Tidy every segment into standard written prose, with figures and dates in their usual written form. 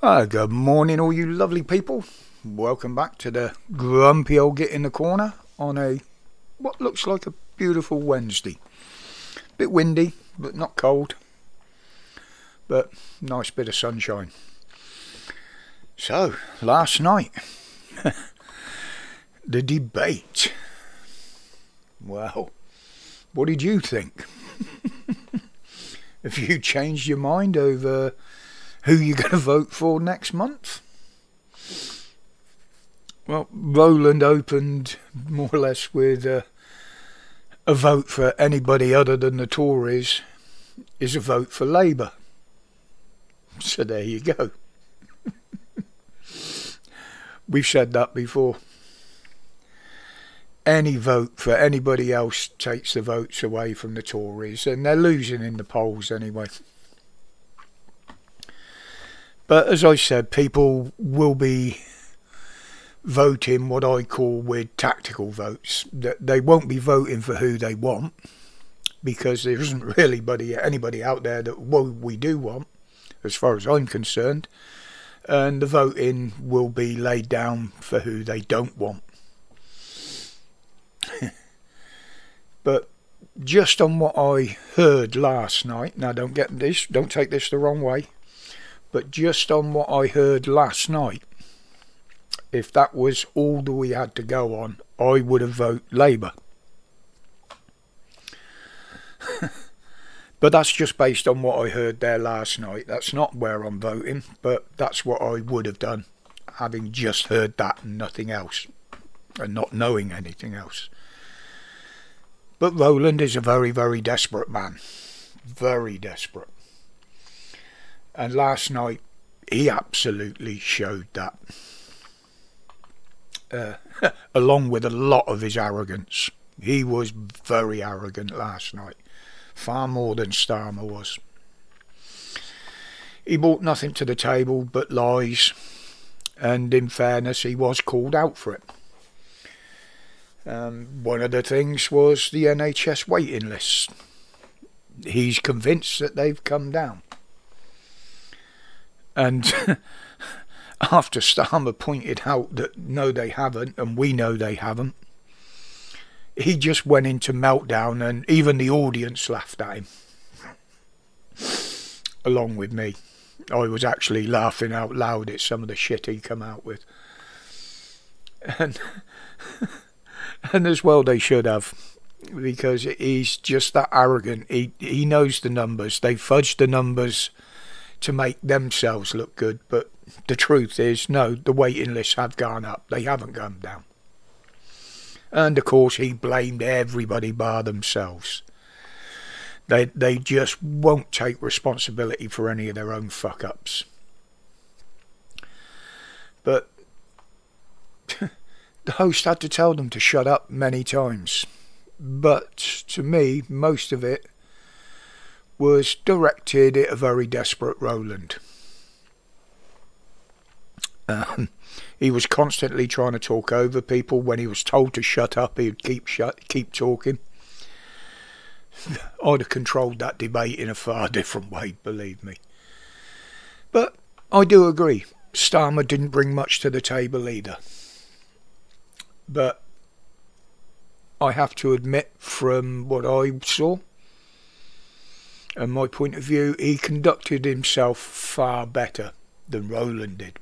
Good morning, all you lovely people. Welcome back to the grumpy old Git in the corner on what looks like a beautiful Wednesday. Bit windy, but not cold. But nice bit of sunshine. So, last night, the debate. Well, what did you think? Have you changed your mind over who you're going to vote for next month? Well, Roland opened more or less with a vote for anybody other than the Tories is a vote for Labour. So there you go. We've said that before. Any vote for anybody else takes the votes away from the Tories, and they're losing in the polls anyway. But as I said, people will be voting what I call with tactical votes. They won't be voting for who they want, because there isn't really anybody out there that we do want, as far as I'm concerned. And the voting will be laid down for who they don't want. But just on what I heard last night, now don't take this the wrong way, but just on what I heard last night, if that was all that we had to go on, I would have voted Labour. But that's just based on what I heard there last night. That's not where I'm voting, but that's what I would have done, having just heard that and nothing else, and not knowing anything else. But Roland is a very, very desperate man. Very desperate. And last night, he absolutely showed that. Along with a lot of his arrogance. He was very arrogant last night. Far more than Starmer was. He brought nothing to the table but lies. And in fairness, he was called out for it. One of the things was the NHS waiting lists. He's convinced that they've come down. And after Starmer pointed out that no, they haven't, and we know they haven't, he just went into meltdown, and even the audience laughed at him. Along with me. I was actually laughing out loud at some of the shit he come out with. And as well they should have, because he's just that arrogant. He knows the numbers. They fudged the numbers to make themselves look good, but the truth is, no, the waiting lists have gone up. They haven't gone down. And of course he blamed everybody bar themselves. They just won't take responsibility for any of their own fuck-ups. But the host had to tell them to shut up many times. But to me, most of it was directed at a very desperate Roland. He was constantly trying to talk over people. When he was told to shut up, he would keep talking. I'd have controlled that debate in a far different way, believe me. But I do agree, Starmer didn't bring much to the table either. But I have to admit, from what I saw and my point of view, he conducted himself far better than Roland did.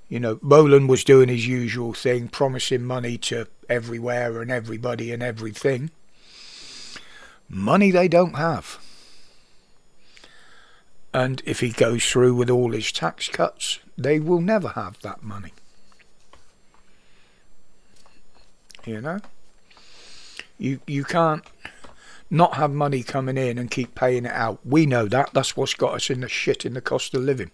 You know, Roland was doing his usual thing, promising money to everywhere and everybody and everything. Money they don't have. And if he goes through with all his tax cuts, they will never have that money. You know? You can't not have money coming in and keep paying it out. We know that. That's what's got us in the shit in the cost of living.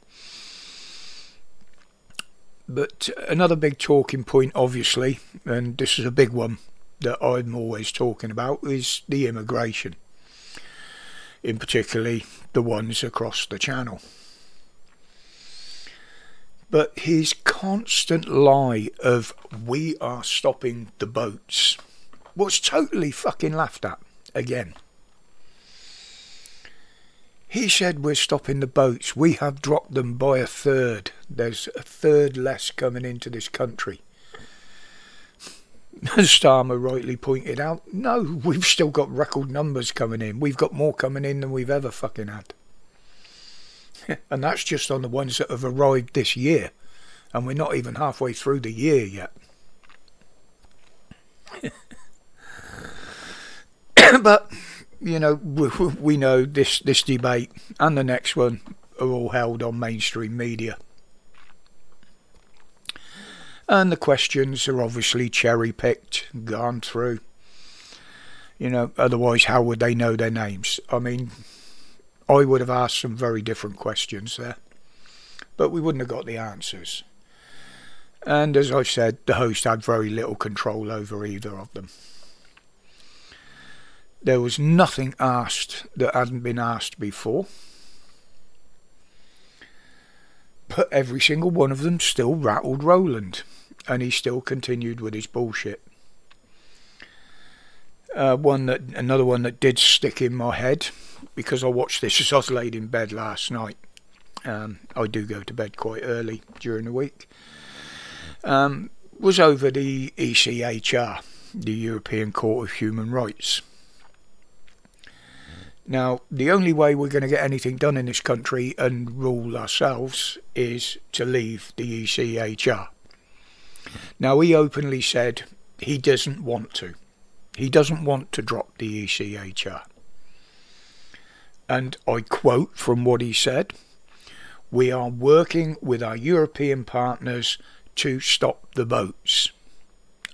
But another big talking point, obviously, and this is a big one that I'm always talking about, is the immigration. In particularly the ones across the channel. But his constant lie of we are stopping the boats was totally fucking laughed at again. He said we're stopping the boats. We have dropped them by a third. There's a third less coming into this country. As Starmer rightly pointed out, no, we've still got record numbers coming in. We've got more coming in than we've ever fucking had. And that's just on the ones that have arrived this year. And we're not even halfway through the year yet. But, you know, we know this debate and the next one are all held on mainstream media. And the questions are obviously cherry-picked, gone through. You know, otherwise how would they know their names? I mean, I would have asked some very different questions there. But we wouldn't have got the answers. And as I said, the host had very little control over either of them. There was nothing asked that hadn't been asked before. But every single one of them still rattled Roland. And he still continued with his bullshit. Another one that did stick in my head, because I watched this as I was laid in bed last night. I do go to bed quite early during the week. Was over the ECHR, the European Court of Human Rights. Now, the only way we're going to get anything done in this country and rule ourselves is to leave the ECHR. Now, he openly said he doesn't want to. He doesn't want to drop the ECHR. And I quote from what he said, "We are working with our European partners to stop the boats,"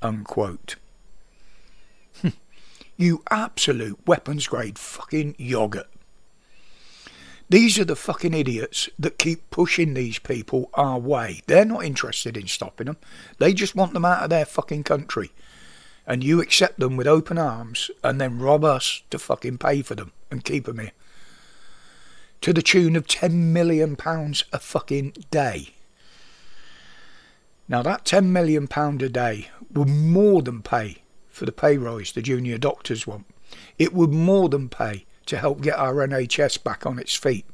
unquote. You absolute weapons grade fucking yoghurt. These are the fucking idiots that keep pushing these people our way. They're not interested in stopping them. They just want them out of their fucking country. And you accept them with open arms and then rob us to fucking pay for them and keep them here. To the tune of £10 million a fucking day. Now that £10 million a day would more than pay for the pay rise the junior doctors want. It would more than pay to help get our NHS back on its feet.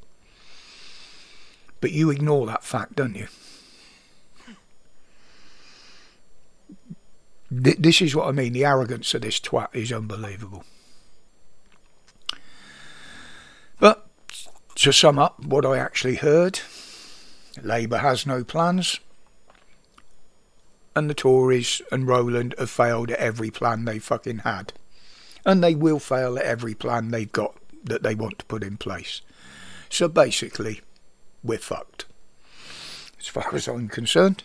But you ignore that fact, don't you? This is what I mean. The arrogance of this twat is unbelievable. But to sum up what I actually heard, Labour has no plans. And the Tories and Roland have failed at every plan they fucking had. And they will fail at every plan they've got that they want to put in place. So basically, we're fucked. As far as I'm concerned.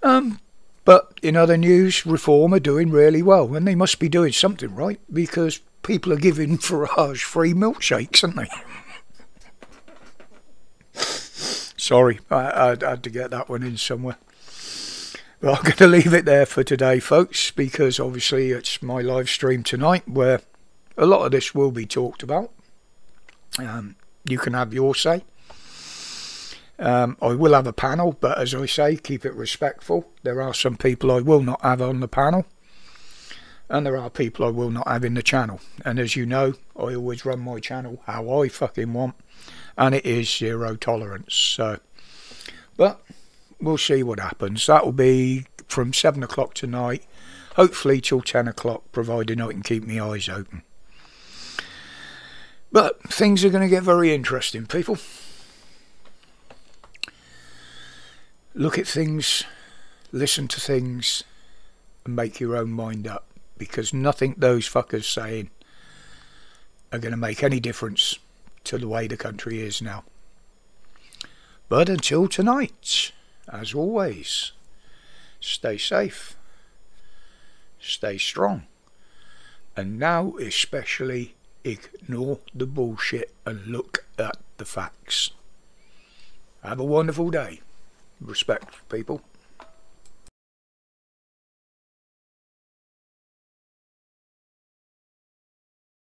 But in other news, Reform are doing really well. And they must be doing something right. Because people are giving Farage free milkshakes, aren't they? Sorry, I had to get that one in somewhere. Well, I'm going to leave it there for today, folks, because obviously it's my live stream tonight where a lot of this will be talked about. You can have your say. I will have a panel, but as I say, keep it respectful. There are some people I will not have on the panel, and there are people I will not have in the channel. And as you know, I always run my channel how I fucking want, and it is zero tolerance. So, but we'll see what happens. That will be from 7 o'clock tonight, hopefully till 10 o'clock, providing I can keep my eyes open. But things are going to get very interesting, people. Look at things, listen to things, and make your own mind up. Because nothing those fuckers saying are going to make any difference to the way the country is now. But until tonight, as always, stay safe, stay strong, and now especially ignore the bullshit and look at the facts. Have a wonderful day. Respect, people.